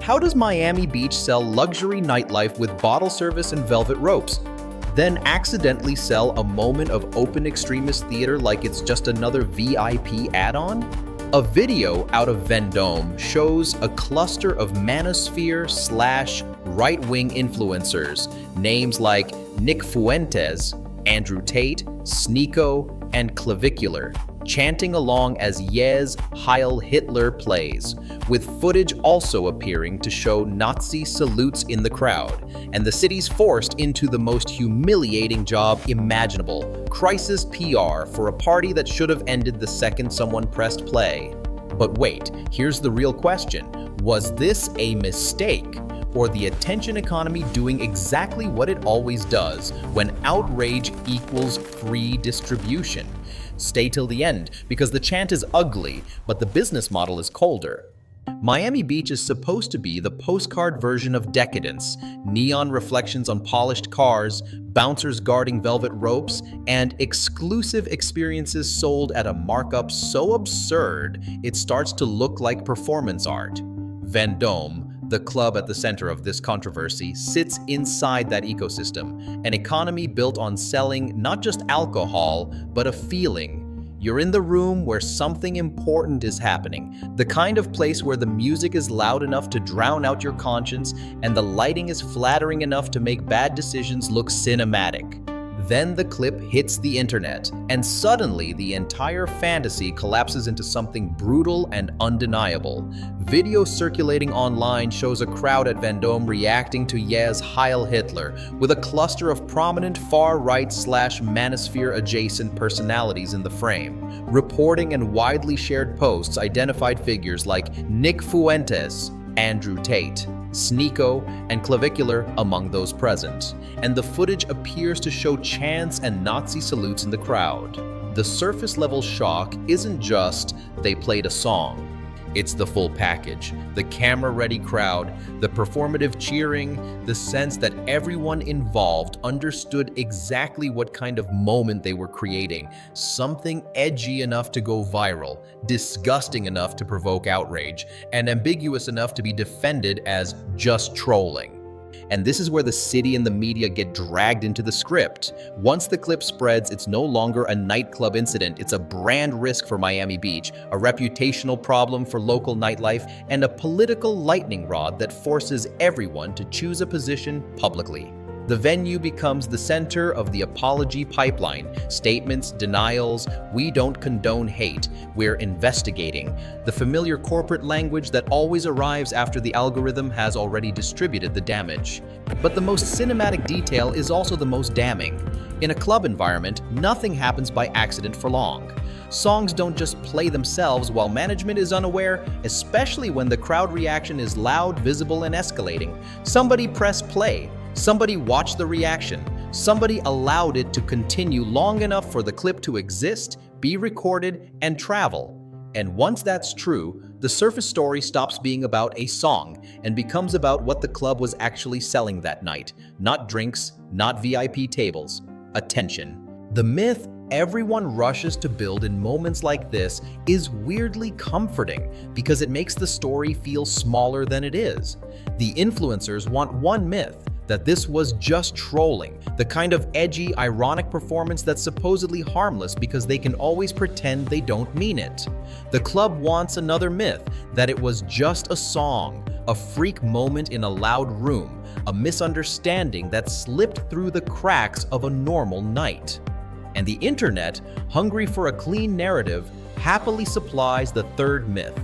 How does Miami Beach sell luxury nightlife with bottle service and velvet ropes, then accidentally sell a moment of open extremist theater like it's just another VIP add-on? A video out of Vendôme shows a cluster of Manosphere / right-wing influencers, names like Nick Fuentes, Andrew Tate, Sneeko, and Clavicular, chanting along as Yes, Heil Hitler plays, with footage also appearing to show Nazi salutes in the crowd, and the city's forced into the most humiliating job imaginable, crisis PR for a party that should have ended the second someone pressed play. But wait, here's the real question. Was this a mistake? Or the attention economy doing exactly what it always does when outrage equals free distribution? Stay till the end, because the chant is ugly, but the business model is colder. Miami Beach is supposed to be the postcard version of decadence, neon reflections on polished cars, bouncers guarding velvet ropes, and exclusive experiences sold at a markup so absurd it starts to look like performance art. Vendôme, the club at the center of this controversy, sits inside that ecosystem, an economy built on selling not just alcohol, but a feeling. You're in the room where something important is happening, the kind of place where the music is loud enough to drown out your conscience and the lighting is flattering enough to make bad decisions look cinematic. Then the clip hits the internet, and suddenly the entire fantasy collapses into something brutal and undeniable. Video circulating online shows a crowd at Vendôme reacting to Yes, Heil Hitler, with a cluster of prominent far-right / Manosphere adjacent personalities in the frame. Reporting and widely shared posts identified figures like Nick Fuentes, Andrew Tate, Sneeko, and Clavicular among those present, and the footage appears to show chants and Nazi salutes in the crowd. The surface-level shock isn't just they played a song. It's the full package, the camera-ready crowd, the performative cheering, the sense that everyone involved understood exactly what kind of moment they were creating, something edgy enough to go viral, disgusting enough to provoke outrage, and ambiguous enough to be defended as just trolling. And this is where the city and the media get dragged into the script. Once the clip spreads, it's no longer a nightclub incident, it's a brand risk for Miami Beach, a reputational problem for local nightlife, and a political lightning rod that forces everyone to choose a position publicly. The venue becomes the center of the apology pipeline. Statements, denials, we don't condone hate, we're investigating. The familiar corporate language that always arrives after the algorithm has already distributed the damage. But the most cinematic detail is also the most damning. In a club environment, nothing happens by accident for long. Songs don't just play themselves while management is unaware, especially when the crowd reaction is loud, visible, and escalating. Somebody pressed play. Somebody watched the reaction. Somebody allowed it to continue long enough for the clip to exist, be recorded, and travel. And once that's true, the surface story stops being about a song and becomes about what the club was actually selling that night. Not drinks, not VIP tables. Attention. The myth everyone rushes to build in moments like this is weirdly comforting because it makes the story feel smaller than it is. The influencers want one myth, that this was just trolling, the kind of edgy, ironic performance that's supposedly harmless because they can always pretend they don't mean it. The club wants another myth, that it was just a song, a freak moment in a loud room, a misunderstanding that slipped through the cracks of a normal night. And the internet, hungry for a clean narrative, happily supplies the third myth,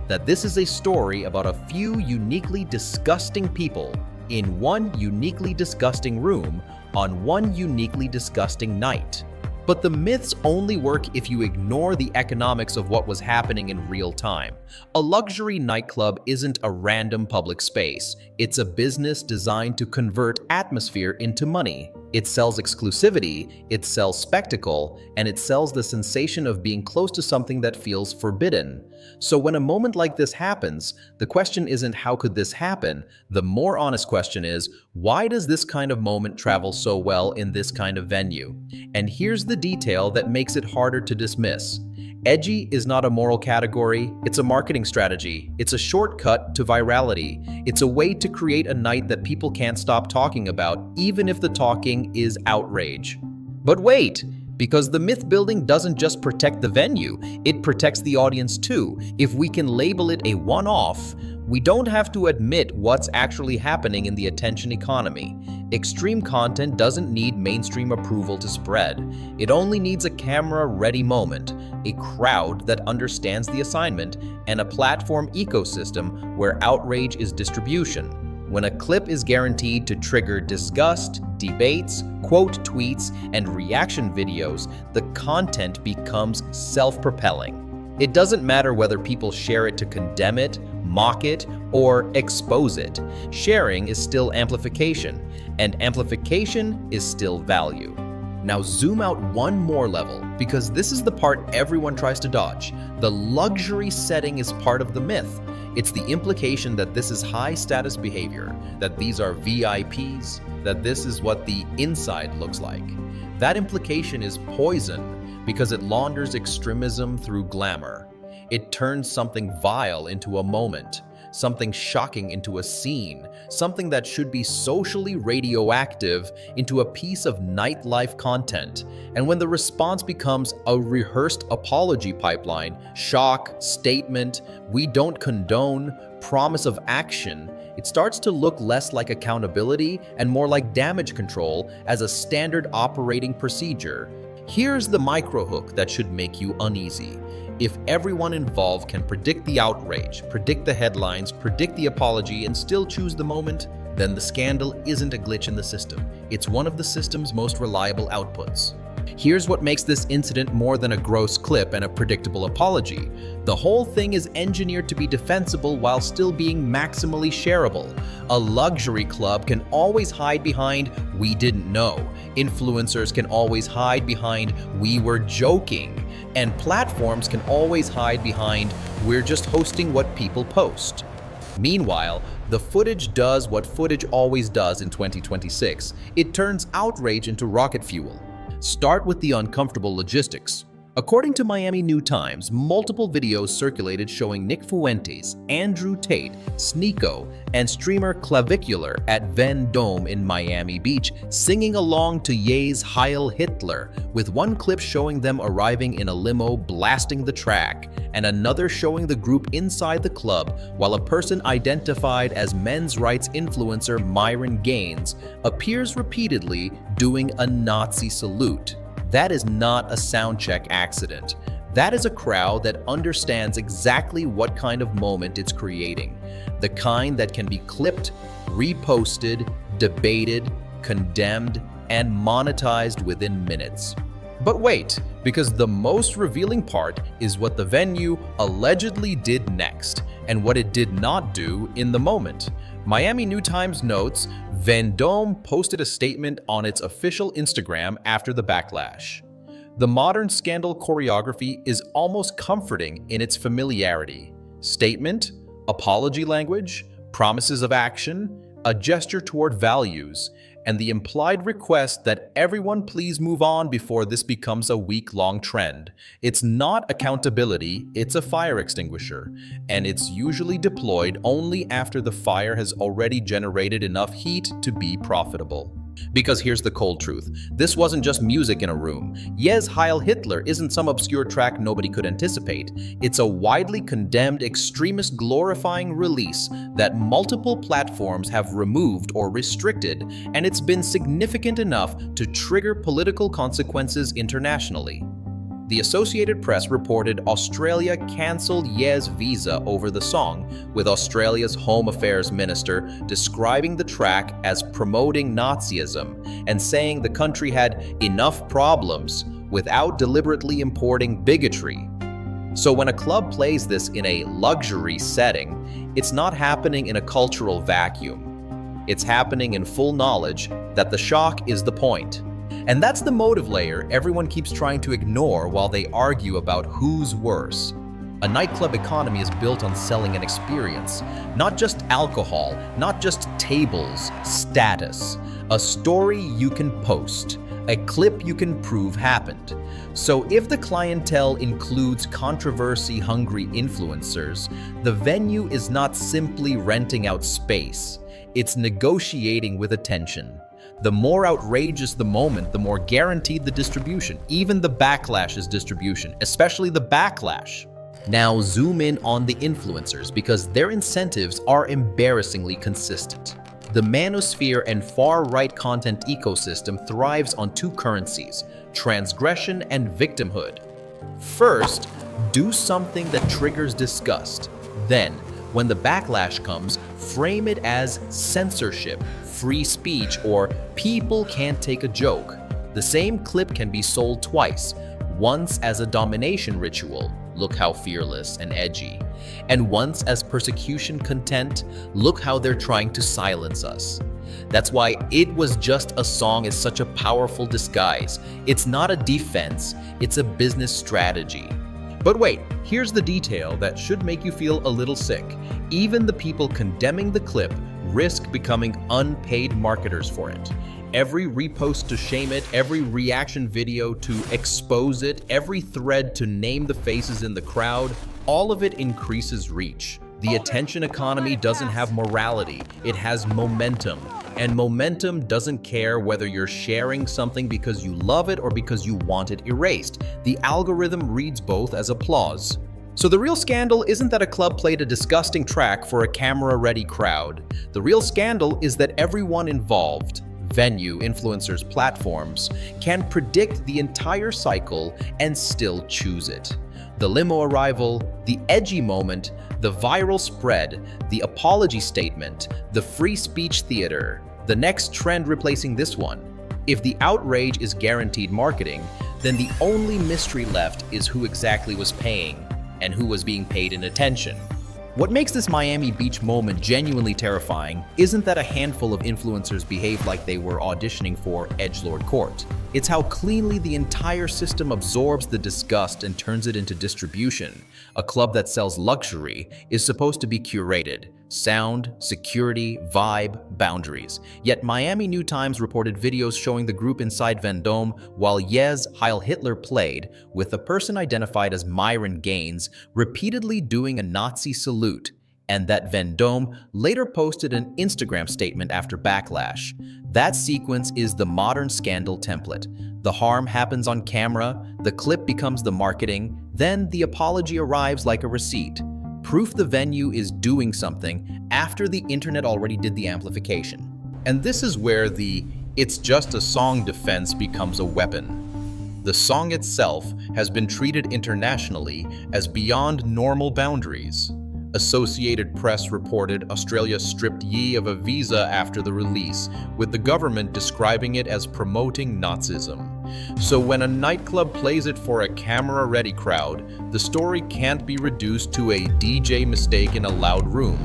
that this is a story about a few uniquely disgusting people in one uniquely disgusting room on one uniquely disgusting night. But the myths only work if you ignore the economics of what was happening in real time. A luxury nightclub isn't a random public space. It's a business designed to convert atmosphere into money. It sells exclusivity, it sells spectacle, and it sells the sensation of being close to something that feels forbidden. So when a moment like this happens, the question isn't how could this happen? The more honest question is, why does this kind of moment travel so well in this kind of venue? And here's the detail that makes it harder to dismiss. Edgy is not a moral category, it's a marketing strategy. It's a shortcut to virality. It's a way to create a night that people can't stop talking about, even if the talking is outrage. But wait! Because the myth building doesn't just protect the venue, it protects the audience too. If we can label it a one-off, we don't have to admit what's actually happening in the attention economy. Extreme content doesn't need mainstream approval to spread. It only needs a camera-ready moment, a crowd that understands the assignment, and a platform ecosystem where outrage is distribution. When a clip is guaranteed to trigger disgust, debates, quote tweets, and reaction videos, the content becomes self-propelling. It doesn't matter whether people share it to condemn it, mock it, or expose it. Sharing is still amplification, and amplification is still value. Now zoom out one more level, because this is the part everyone tries to dodge. The luxury setting is part of the myth. It's the implication that this is high-status behavior, that these are VIPs, that this is what the inside looks like. That implication is poison because it launders extremism through glamour. It turns something vile into a moment, something shocking into a scene, something that should be socially radioactive into a piece of nightlife content. And when the response becomes a rehearsed apology pipeline, shock, statement, we don't condone, promise of action, it starts to look less like accountability and more like damage control as a standard operating procedure. Here's the microhook that should make you uneasy. If everyone involved can predict the outrage, predict the headlines, predict the apology, and still choose the moment, then the scandal isn't a glitch in the system. It's one of the system's most reliable outputs. Here's what makes this incident more than a gross clip and a predictable apology. The whole thing is engineered to be defensible while still being maximally shareable. A luxury club can always hide behind "we didn't know." Influencers can always hide behind "we were joking." And platforms can always hide behind "we're just hosting what people post." Meanwhile, the footage does what footage always does in 2026. It turns outrage into rocket fuel. Start with the uncomfortable logistics. According to Miami New Times, multiple videos circulated showing Nick Fuentes, Andrew Tate, Sneeko, and streamer Clavicular at Vendome in Miami Beach singing along to Ye's Heil Hitler, with one clip showing them arriving in a limo blasting the track, and another showing the group inside the club while a person identified as men's rights influencer Myron Gaines appears repeatedly doing a Nazi salute. That is not a soundcheck accident. That is a crowd that understands exactly what kind of moment it's creating. The kind that can be clipped, reposted, debated, condemned, and monetized within minutes. But wait, because the most revealing part is what the venue allegedly did next, and what it did not do in the moment. Miami New Times notes, Vendome posted a statement on its official Instagram after the backlash. The modern scandal choreography is almost comforting in its familiarity. Statement, apology language, promises of action, a gesture toward values, and the implied request that everyone please move on before this becomes a week-long trend. It's not accountability, it's a fire extinguisher, and it's usually deployed only after the fire has already generated enough heat to be profitable. Because here's the cold truth. This wasn't just music in a room. Ye's Heil Hitler isn't some obscure track nobody could anticipate. It's a widely condemned extremist glorifying release that multiple platforms have removed or restricted, and it's been significant enough to trigger political consequences internationally. The Associated Press reported Australia cancelled Ye's visa over the song, with Australia's Home Affairs Minister describing the track as promoting Nazism and saying the country had enough problems without deliberately importing bigotry. So when a club plays this in a luxury setting, it's not happening in a cultural vacuum. It's happening in full knowledge that the shock is the point. And that's the motive layer everyone keeps trying to ignore while they argue about who's worse. A nightclub economy is built on selling an experience, not just alcohol, not just tables, status. A story you can post, a clip you can prove happened. So if the clientele includes controversy-hungry influencers, the venue is not simply renting out space, it's negotiating with attention. The more outrageous the moment, the more guaranteed the distribution. Even the backlash is distribution, especially the backlash. Now zoom in on the influencers because their incentives are embarrassingly consistent. The Manosphere and far-right content ecosystem thrives on two currencies: transgression and victimhood. First, do something that triggers disgust. Then, when the backlash comes, frame it as censorship, free speech, or people can't take a joke. The same clip can be sold twice, once as a domination ritual, look how fearless and edgy, and once as persecution content, look how they're trying to silence us. That's why "it was just a song" is such a powerful disguise. It's not a defense, it's a business strategy. But wait, here's the detail that should make you feel a little sick. Even the people condemning the clip risk becoming unpaid marketers for it. Every repost to shame it, every reaction video to expose it, every thread to name the faces in the crowd, all of it increases reach. The attention economy doesn't have morality, it has momentum. And momentum doesn't care whether you're sharing something because you love it or because you want it erased. The algorithm reads both as applause. So the real scandal isn't that a club played a disgusting track for a camera-ready crowd. The real scandal is that everyone involved, venue, influencers, platforms, can predict the entire cycle and still choose it. The limo arrival, the edgy moment, the viral spread, the apology statement, the free speech theater, the next trend replacing this one. If the outrage is guaranteed marketing, then the only mystery left is who exactly was paying and who was being paid in attention. What makes this Miami Beach moment genuinely terrifying isn't that a handful of influencers behaved like they were auditioning for edgelord court. It's how cleanly the entire system absorbs the disgust and turns it into distribution. A club that sells luxury is supposed to be curated. Sound, security, vibe, boundaries. Yet Miami New Times reported videos showing the group inside Vendôme while Heil Hitler played, with a person identified as Myron Gaines repeatedly doing a Nazi salute, and that Vendôme later posted an Instagram statement after backlash. That sequence is the modern scandal template. The harm happens on camera, the clip becomes the marketing, then the apology arrives like a receipt. Proof the venue is doing something after the internet already did the amplification. And this is where the "it's just a song" defense becomes a weapon. The song itself has been treated internationally as beyond normal boundaries. Associated Press reported Australia stripped Ye of a visa after the release, with the government describing it as promoting Nazism. So when a nightclub plays it for a camera-ready crowd, the story can't be reduced to a DJ mistake in a loud room.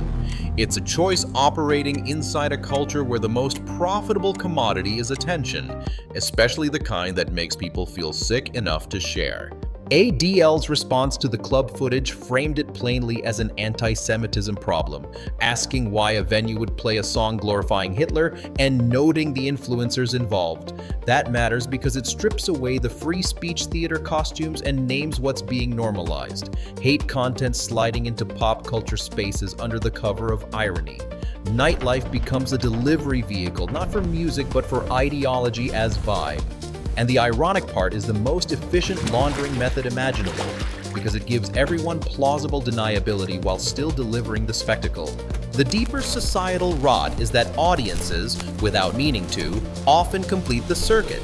It's a choice operating inside a culture where the most profitable commodity is attention, especially the kind that makes people feel sick enough to share. ADL's response to the club footage framed it plainly as an anti-Semitism problem, asking why a venue would play a song glorifying Hitler and noting the influencers involved. That matters because it strips away the free speech theater costumes and names what's being normalized: hate content sliding into pop culture spaces under the cover of irony. Nightlife becomes a delivery vehicle, not for music but for ideology as vibe. And the ironic part is the most efficient laundering method imaginable, because it gives everyone plausible deniability while still delivering the spectacle. The deeper societal rot is that audiences, without meaning to, often complete the circuit.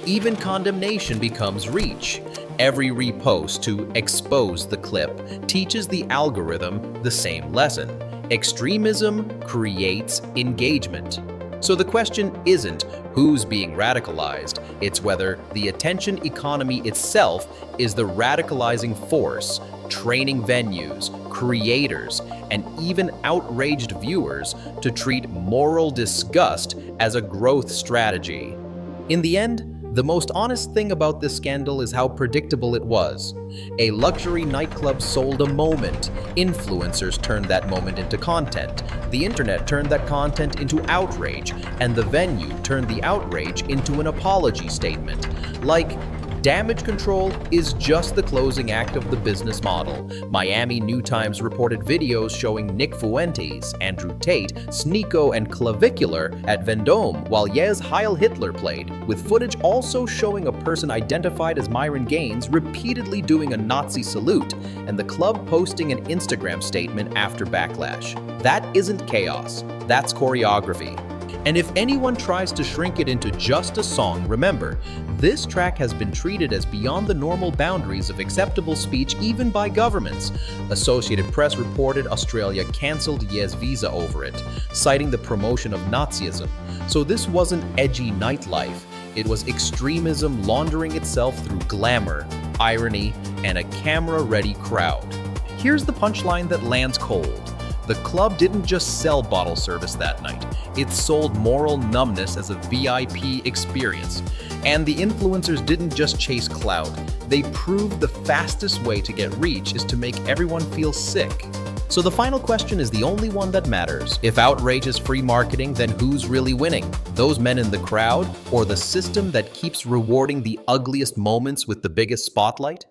Even condemnation becomes reach. Every repost to expose the clip teaches the algorithm the same lesson. Extremism creates engagement. So the question isn't who's being radicalized, it's whether the attention economy itself is the radicalizing force, training venues, creators, and even outraged viewers to treat moral disgust as a growth strategy. In the end, The most honest thing about this scandal is how predictable it was. A luxury nightclub sold a moment. Influencers turned that moment into content. The internet turned that content into outrage, and the venue turned the outrage into an apology statement. Like, damage control is just the closing act of the business model. Miami New Times reported videos showing Nick Fuentes, Andrew Tate, Sneeko, and Clavicular at Vendome while Yes Heil Hitler played, with footage also showing a person identified as Myron Gaines repeatedly doing a Nazi salute, and the club posting an Instagram statement after backlash. That isn't chaos, that's choreography. And if anyone tries to shrink it into just a song, remember, this track has been treated as beyond the normal boundaries of acceptable speech even by governments. Associated Press reported Australia cancelled Yes visa over it, citing the promotion of Nazism. So this wasn't edgy nightlife, it was extremism laundering itself through glamour, irony, and a camera-ready crowd. Here's the punchline that lands cold. The club didn't just sell bottle service that night, it sold moral numbness as a VIP experience. And the influencers didn't just chase clout, they proved the fastest way to get reach is to make everyone feel sick. So the final question is the only one that matters. If outrage is free marketing, then who's really winning? Those men in the crowd, or the system that keeps rewarding the ugliest moments with the biggest spotlight?